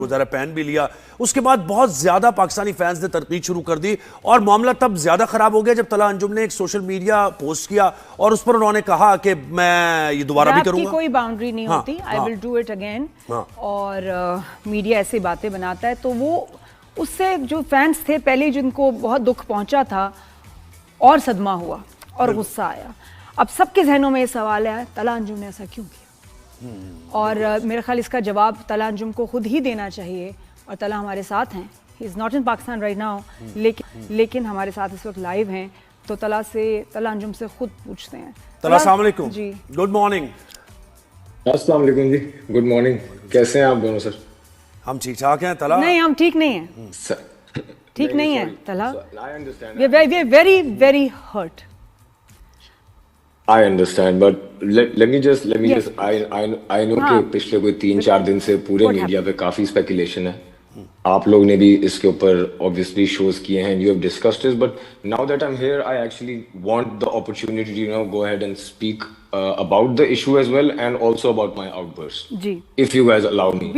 गुजारा पैन भी लिया। उसके बाद बहुत ज्यादा पाकिस्तानी फैंस ने तरकीब शुरू कर दी और मामला तब ज्यादा खराब हो गया जब तला अंजुम ने एक सोशल मीडिया पोस्ट किया और उस पर उन्होंने कहा कि मैं ये दोबारा भी करूंगा। कोई बाउंड्री नहीं होती, I will do it again. और मीडिया ऐसी बातें बनाता है तो वो उससे जो फैंस थे पहले जिनको बहुत दुख पहुंचा था और सदमा हुआ और गुस्सा आया। अब सबके जहनों में ये सवाल है तला अंजुम ने ऐसा क्यों किया, और मेरे ख्याल इसका जवाब तला अंजुम को खुद ही देना चाहिए। और तला हमारे साथ हैं, he is not in Pakistan right now, लेकिन हमारे साथ इस वक्त लाइव हैं तो तला अंजुम से खुद पूछते हैं। तला अस्सलाम वालेकुम जी, गुड मॉर्निंग। अस्सलाम वालेकुम जी, गुड मॉर्निंग। कैसे हैं आप दोनों सर? हम ठीक ठाक हैं तला। नहीं, हम ठीक नहीं हैं, ठीक नहीं है तला। We are very very hurt. I understand, but let me just I know कि पिछले कोई 3-4 दिन से पूरे मीडिया पे काफी स्पेकुलेशन है। आप लोग ने भी इसके ऊपर ऑब्वियसली शोज किए हैं, you have discussed this, but now that I'm here, I actually want the opportunity to go ahead and speak about the issue as well and also about my outburst. Ji, if you guys allow me.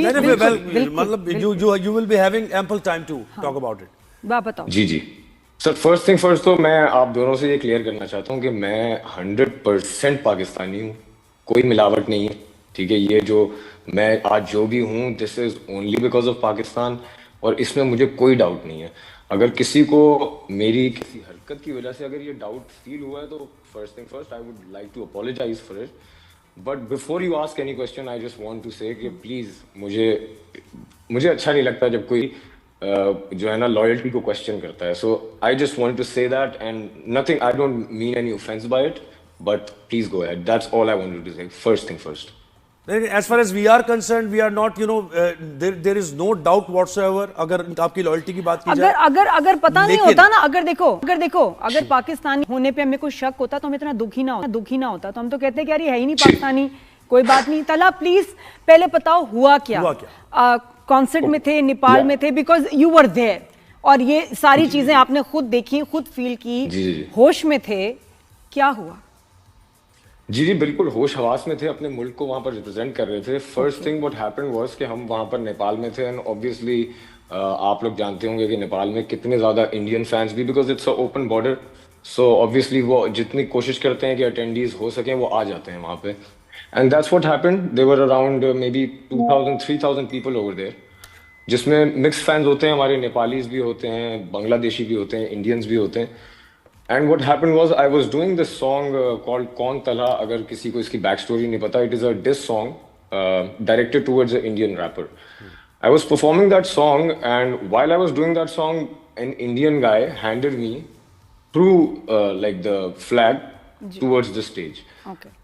मतलब you will be having ample time to talk about it. बात बताओ। जी जी sir, first thing first तो मैं आप दोनों से ये clear करना चाहता हूँ कि मैं 100% पाकिस्तानी हूँ, कोई मिलावट नहीं है। ठीक है, ये जो मैं आज जो भी हूँ this is only because of Pakistan, और इसमें मुझे कोई डाउट नहीं है। अगर किसी को मेरी किसी हरकत की वजह से अगर ये डाउट फील हुआ है तो first thing first I would like to apologise for it. But before you ask any question I just want to say कि प्लीज मुझे अच्छा नहीं लगता जब कोई जो है ना लॉयल्टी को क्वेश्चन करता है। So I just want to say that and nothing, I don't mean any offence by it, but please go ahead, that's all I wanted to say. First thing first, as far as we are concerned, we are not, there is no doubt whatsoever। अगर आपकी loyalty की बात की जाए, अगर पता नहीं होता ना, अगर देखो अगर पाकिस्तानी होने पे हमें कोई शक होता तो हम इतना दुखी ना होता तो हम तो कहते कि यार ये है ही नहीं पाकिस्तानी, कोई बात नहीं। तला प्लीज पहले बताओ हुआ क्या? कॉन्सर्ट में थे, नेपाल में थे, बिकॉज यू वर देयर, और ये सारी चीजें आपने खुद देखी, खुद फील की, होश में थे, क्या हुआ? जी बिल्कुल होश हवास में थे, अपने मुल्क को वहां पर रिप्रेजेंट कर रहे थे। First thing what happened was कि हम वहां पर नेपाल में थे एंड ऑब्वियसली आप लोग जानते होंगे कि नेपाल में कितने ज्यादा इंडियन फैंस भी, because it's a open border, so obviously वो जितनी कोशिश करते हैं कि अटेंडीज हो सकें वो आ जाते हैं वहां पे। And that's what happened. There were around maybe 2,000, 3,000 people over there, जिसमें मिक्स फैंस होते हैं, हमारे नेपालीज भी होते हैं, बांग्लादेशी भी होते हैं, इंडियंस भी होते हैं। And what happened was I was doing this song called कौन तला। अगर किसी को इसकी बैक स्टोरी नहीं पता, it is a diss song directed towards an Indian rapper. I was performing that song and while I was doing that song, an Indian guy handed me through like the flag towards the stage. Okay.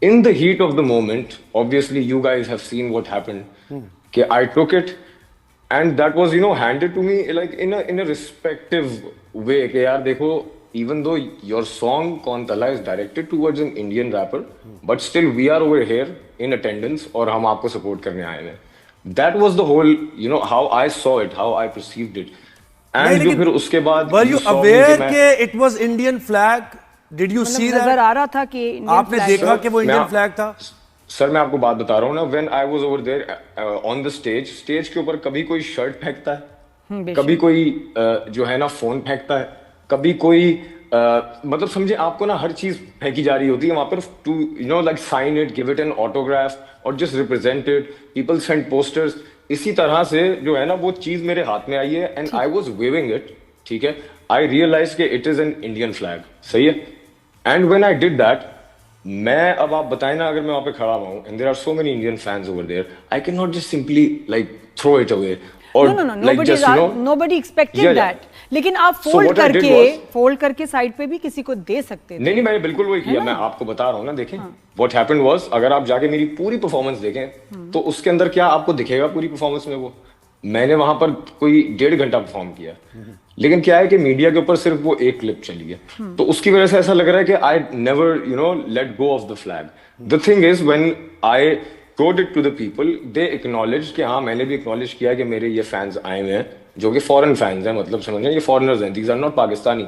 In the heat of the moment, obviously you guys have seen what happened. Okay, I took it and that was handed to me like in a respective way कि यार देखो, even though your song कौन तला is directed towards an Indian rapper, but still we are over here in attendance और हम आपको support करने आए हैं। That was the whole how I saw it, how I perceived it। And जो फिर उसके बाद were you aware कि it was Indian flag? Did you see that? नजर आ रहा था कि आपने देखा कि वो इंडियन फ्लैग था? सर मैं आपको बात बता रहा हूँ ना, when I was over there on the stage के ऊपर कभी कोई शर्ट फेंकता है, कभी कोई जो है ना फोन फेंकता है, कभी कोई मतलब समझे आपको ना हर चीज फेंकी जा रही होती है वहां पर to like sign it, give it an autograph और just represent it, people send posters। इसी तरह से जो है ना वो चीज मेरे हाथ में आई है and I was waving it। ठीक है, I realized कि it is an Indian flag। सही है, and when I did that, मैं अब आप बताएं ना, अगर मैं वहां पे खड़ा हुआ हूं and there are so many Indian fans over there, I cannot just simply like throw it away or like just nobody expected that। लेकिन आप फोल्ड करके साइड पे भी किसी को दे सकते थे। नहीं मैंने बिल्कुल वही किया, मैं आपको बता रहा हूँ ना। देखें what happened was, अगर आप जाके मेरी पूरी परफॉर्मेंस देखें तो उसके अंदर क्या आपको दिखेगा पूरी परफॉर्मेंस में, वो मैंने वहां पर कोई 1.5 घंटा परफॉर्म किया, लेकिन क्या है कि मीडिया के ऊपर सिर्फ वो एक क्लिप चली है, तो उसकी वजह से ऐसा लग रहा है कि I never let go of the flag. The thing is when I told it to the people, they acknowledge कि हाँ मैंने भी एक्नॉलेज किया कि मेरे ये फैंस आए हुए हैं जो कि फॉरेन फैंस हैं, मतलब समझ ये फॉरेनर्स हैं, दीज आर नॉट पाकिस्तानी।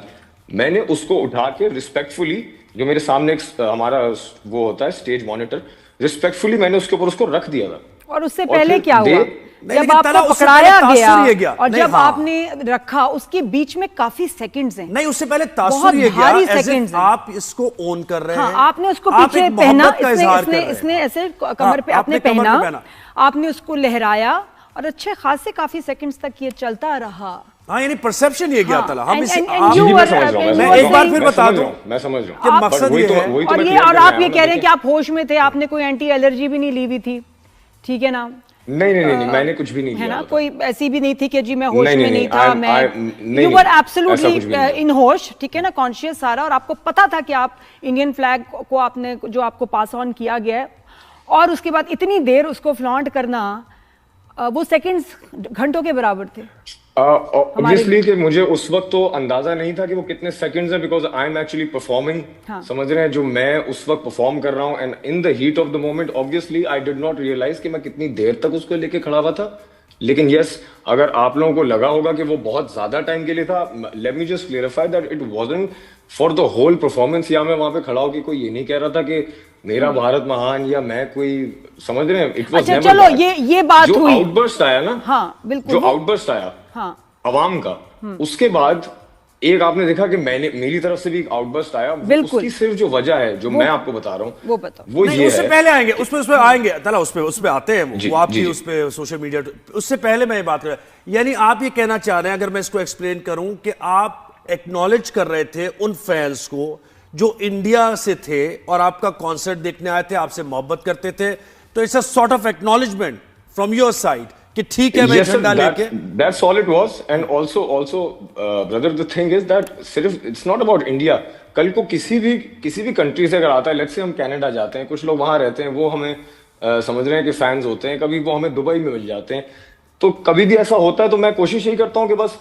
मैंने उसको उठा के रिस्पेक्टफुली, जो मेरे सामने हमारा वो होता है स्टेज मॉनिटर, रिस्पेक्टफुली मैंने उसके ऊपर उसको रख दिया था और उससे पहले क्या हुआ, जब तला आपको उससे पकड़ाया पहले तासुर ये गया गया। और नहीं, जब हाँ। आपने रखा, उसके बीच में काफी सेकंड्स हैं। नहीं, उससे पहले तासुर बहुत ये गया, भारी as if सेकंड्स हैं। आप इसको ओन कर रहे हैं। हाँ, आपने उसको आप पीछे एक पहना, मोहब्बत का इजहार कर रहे हैं। इसने ऐसे कमर पे हाँ, आपने आपने कमर पे पहना, पहना। आपने उसको लहराया और अच्छे खासे काफी सेकंड्स तक ये चलता रहा। हाँ, यानी परसेप्शन ये गया हाँ, तला। हम and- इस and आप- you मैं were- समझ रहा हूँ, मैं एक बार फिर बता दूं मैं समझ रहा हूँ कि मकसद ये है, और आप ये कह रहे हैं कि आप होश में थे, आपने कोई एंटी एलर्जी भी नहीं ली हुई थी, ठीक है ना? नहीं, मैंने कुछ भी नहीं है किया ना, था। कोई ऐसी भी नहीं थी कि जी मैं होश में नहीं था, नहीं, यू वर ऐसा कुछ भी एब्सोल्युटली नहीं। इन होश, ठीक है ना, कॉन्शियस सारा, और आपको पता था कि आप इंडियन फ्लैग को आपने जो आपको पास ऑन किया गया है, और उसके बाद इतनी देर उसको फ्लॉन्ट करना, वो सेकंड्स घंटों के बराबर थे। ऑब्वियसली कि मुझे उस वक्त तो अंदाजा नहीं था कि वो कितने सेकंड्स हैं, because I am actually performing. समझ रहे हैं, जो मैं उस वक्त परफॉर्म कर रहा हूँ, and in the heat of the moment obviously I did not realise कि मैं कितनी देर तक उसको लेके खड़ा हुआ था। लेकिन यस, अगर आप लोगों को लगा होगा कि वो बहुत ज्यादा टाइम के लिए था, let me just clarify that it wasn't for the whole performance. या मैं वहां पे खड़ा होकर कोई ये नहीं कह रहा था कि मेरा भारत महान, या मैं कोई, समझ रहे हैं, इट वाज अच्छा, नेवर चलो दैट। ये बात जो हुई, आउटबर्स्ट आया ना, हाँ बिल्कुल, जो आउटबर्स्ट आया हाँ अवाम का, उसके बाद एक आपने देखा कि मैंने, मेरी तरफ से भी एक आउटबर्स्ट आया। बिल्कुल। उसकी सिर्फ जो वजह है, जो मैं आपको बता रहा हूँ, वो बताओ। वो नहीं, ये उससे है। पहले आएंगे, उस पे आएंगे तला, उस पे आते हैं जी, वो आपकी जी, उस पे सोशल मीडिया। उससे पहले मैं ये बात कर, यानी आप ये कहना चाह रहे हैं, अगर मैं इसको एक्सप्लेन करूं, कि आप एक्नॉलेज कर रहे थे उन फैंस को जो इंडिया से थे और आपका कॉन्सर्ट देखने आए थे, आपसे मोहब्बत करते थे, तो it's a sort of acknowledgement from your side कि ठीक है, मैं झंडा लेके। That's all it was, and also, brother, the thing is that सिर्फ it's not about India। कल को किसी भी कंट्री से अगर आता है, लेट्स से हम कनाडा जाते हैं, कुछ लोग वहां रहते हैं, वो हमें समझ रहे हैं कि फैंस होते हैं, कभी वो हमें दुबई में मिल जाते हैं, तो कभी भी ऐसा होता है, तो मैं कोशिश यही करता हूँ कि बस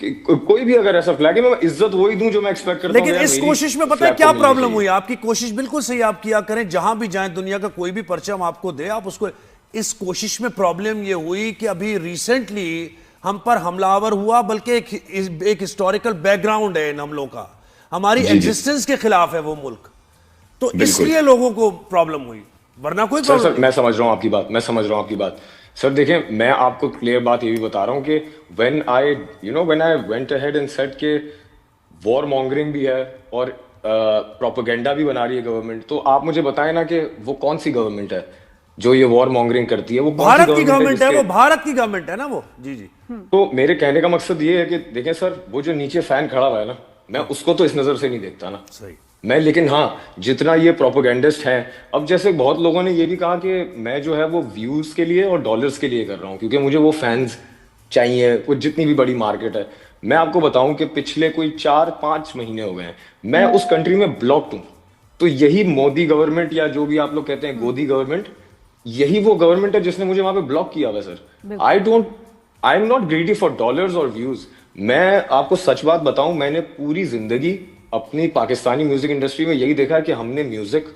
कोई भी अगर ऐसा फ्लैग है, मैं इज्जत वही दूं जो मैं एक्सपेक्ट करता हूं। लेकिन इस कोशिश में पता है क्या प्रॉब्लम हुई? आपकी कोशिश बिल्कुल सही आप किया करें, जहां भी जाएं दुनिया का कोई भी परचम आपको दे, आप उसको। इस कोशिश में प्रॉब्लम ये हुई कि अभी रिसेंटली हम पर हमलावर हुआ, बल्कि एक हिस्टोरिकल बैकग्राउंड है इन हमलों का, हमारी एग्जिस्टेंस के खिलाफ है वो मुल्क, तो इसलिए लोगों को प्रॉब्लम हुई, वरना कोई प्रॉब्लम नहीं। मैं समझ रहा हूं आपकी बात, सर देखें, मैं आपको क्लियर बात ये भी बता रहा हूं कि when I went ahead and said के वॉर मॉन्गरिंग भी है और प्रोपेगेंडा भी बना रही है गवर्नमेंट, तो आप मुझे बताएं ना कि वो कौन सी गवर्नमेंट है जो ये वॉर मॉन्गरिंग करती है? वो भारत की गवर्नमेंट है, वो भारत की गवर्नमेंट है ना वो। जी। तो मेरे कहने का मकसद ये है कि देखें सर, वो जो नीचे फैन खड़ा हुआ है ना, मैं उसको तो इस नजर से नहीं देखता ना, सही मैं, लेकिन हाँ, जितना ये प्रोपेगेंडिस्ट हैं, अब जैसे बहुत लोगों ने ये भी कहा कि मैं जो है वो व्यूज के लिए और डॉलर्स के लिए कर रहा हूँ, क्योंकि मुझे वो फैंस चाहिए, कुछ जितनी भी बड़ी मार्केट है। मैं आपको बताऊं कि पिछले कोई 4-5 महीने हो गए हैं मैं उस कंट्री में ब्लॉक्ड हूं। तो यही मोदी गवर्नमेंट, या जो भी आप लोग कहते हैं गोदी गवर्नमेंट, यही वो गवर्नमेंट है जिसने मुझे वहां पे ब्लॉक किया हुआ है sir. I am not greedy for dollars और व्यूज। मैं आपको सच बात बताऊं, मैंने पूरी जिंदगी अपनी पाकिस्तानी म्यूजिक इंडस्ट्री में यही देखा है कि हमने म्यूजिक,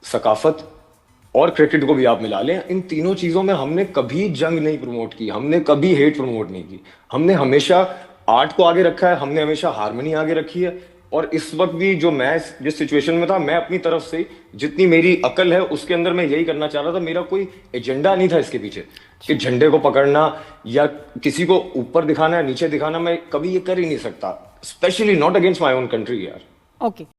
सकाफत और क्रिकेट को भी आप मिला लें, इन तीनों चीजों में हमने कभी जंग नहीं प्रमोट की, हमने कभी हेट प्रमोट नहीं की, हमने हमेशा आर्ट को आगे रखा है, हमने हमेशा हारमोनी आगे रखी है। और इस वक्त भी जो मैं जिस सिचुएशन में था, मैं अपनी तरफ से जितनी मेरी अकल है उसके अंदर मैं यही करना चाह रहा था। मेरा कोई एजेंडा नहीं था इसके पीछे कि झंडे को पकड़ना या किसी को ऊपर दिखाना या नीचे दिखाना। मैं कभी ये कर ही नहीं सकता, specially not against my own country यार। ओके।